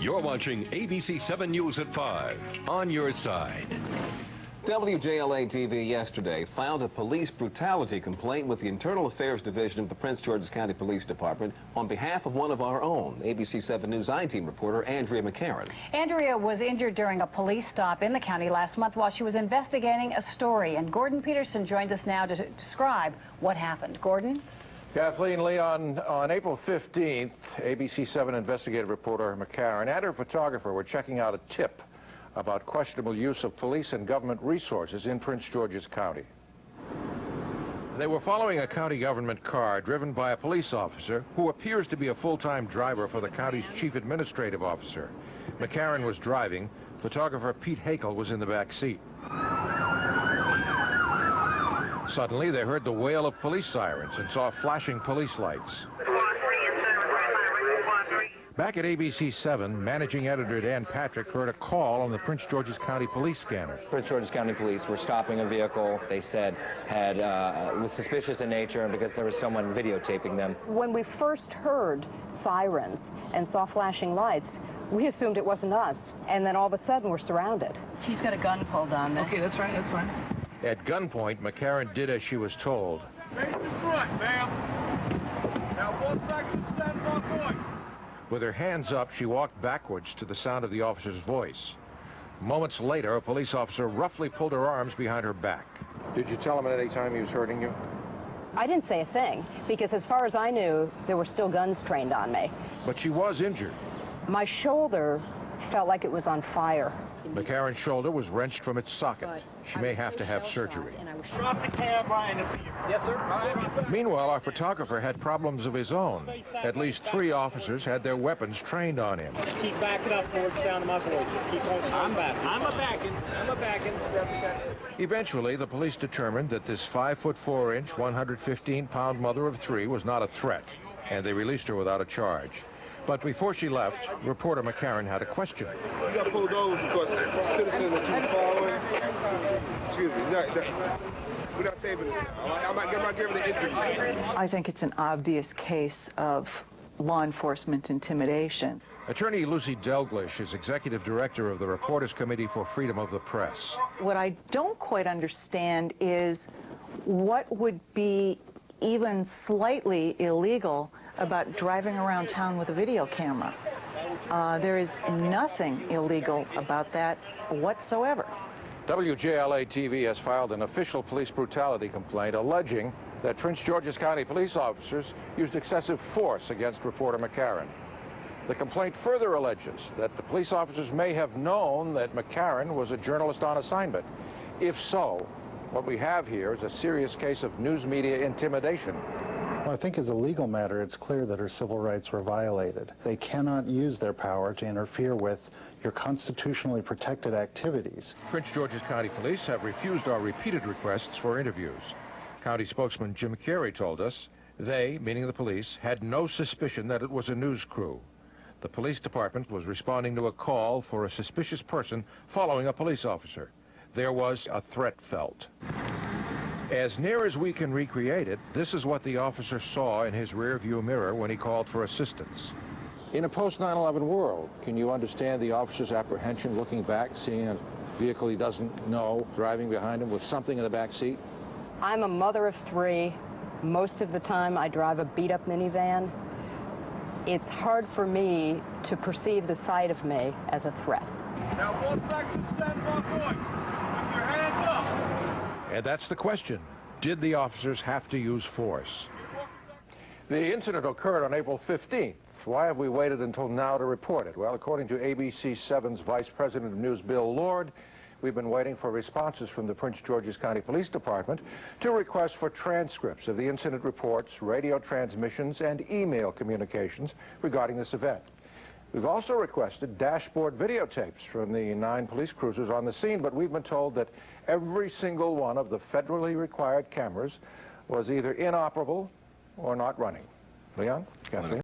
You're watching ABC 7 News at 5, on your side. WJLA-TV yesterday filed a police brutality complaint with the Internal Affairs Division of the Prince George's County Police Department on behalf of one of our own, ABC 7 News I-Team reporter Andrea McCarran. Andrea was injured during a police stop in the county last month while she was investigating a story. And Gordon Peterson joins us now to describe what happened. Gordon? Kathleen Lee, on April 15th, ABC 7 investigative reporter McCarran and her photographer were checking out a tip about questionable use of police and government resources in Prince George's County. They were following a county government car driven by a police officer who appears to be a full-time driver for the county's chief administrative officer. McCarran was driving. Photographer Pete Hakel was in the back seat. Suddenly, they heard the wail of police sirens and saw flashing police lights. Back at ABC 7, managing editor Dan Patrick heard a call on the Prince George's County Police scanner. Prince George's County Police were stopping a vehicle they said was suspicious in nature because there was someone videotaping them. When we first heard sirens and saw flashing lights, we assumed it wasn't us, and then all of a sudden we're surrounded. She's got a gun pulled on me. Okay, that's right, that's fine. At gunpoint, McCarran did as she was told. Face the front, ma'am. Now 1 second, stand by point. With her hands up, she walked backwards to the sound of the officer's voice. Moments later, a police officer roughly pulled her arms behind her back. Did you tell him at any time he was hurting you? I didn't say a thing, because as far as I knew, there were still guns trained on me. But she was injured. My shoulder felt like it was on fire. McCarran's shoulder was wrenched from its socket. She may have to have surgery. Drop the camera and yes, sir. Meanwhile, our photographer had problems of his own. At least 3 officers had their weapons trained on him. Just keep backing up towards the sound of my voice. Just keep holding. I'm a backing. Eventually, the police determined that this 5'4" 115-pound mother of 3 was not a threat, and they released her without a charge. But before she left, reporter McCarran had a question. You got pulled over because citizen that you following. Excuse me. We're not taping this. I'm not giving an interview. I think it's an obvious case of law enforcement intimidation. Attorney Lucy Delglish is executive director of the Reporters Committee for Freedom of the Press. What I don't quite understand is what would be even slightly illegal about driving around town with a video camera. There is nothing illegal about that whatsoever. WJLA-TV has filed an official police brutality complaint alleging that Prince George's County police officers used excessive force against reporter McCarran. The complaint further alleges that the police officers may have known that McCarran was a journalist on assignment. If so, what we have here is a serious case of news media intimidation. Well, I think as a legal matter, it's clear that her civil rights were violated. They cannot use their power to interfere with your constitutionally protected activities. Prince George's County Police have refused our repeated requests for interviews. County spokesman Jim Carey told us they, meaning the police, had no suspicion that it was a news crew. The police department was responding to a call for a suspicious person following a police officer. There was a threat felt. As near as we can recreate it, this is what the officer saw in his rearview mirror when he called for assistance. In a post-9/11 world, can you understand the officer's apprehension looking back, seeing a vehicle he doesn't know driving behind him with something in the back seat? I'm a mother of 3. Most of the time I drive a beat-up minivan. It's hard for me to perceive the sight of me as a threat. Now 1 second, stand by point. With your hands up. And that's the question. Did the officers have to use force? The incident occurred on April 15th. Why have we waited until now to report it? Well, according to ABC 7's Vice President of News, Bill Lord, we've been waiting for responses from the Prince George's County Police Department to requests for transcripts of the incident reports, radio transmissions, and email communications regarding this event. We've also requested dashboard videotapes from the 9 police cruisers on the scene, but we've been told that every single one of the federally required cameras was either inoperable or not running. Leon? Kathleen?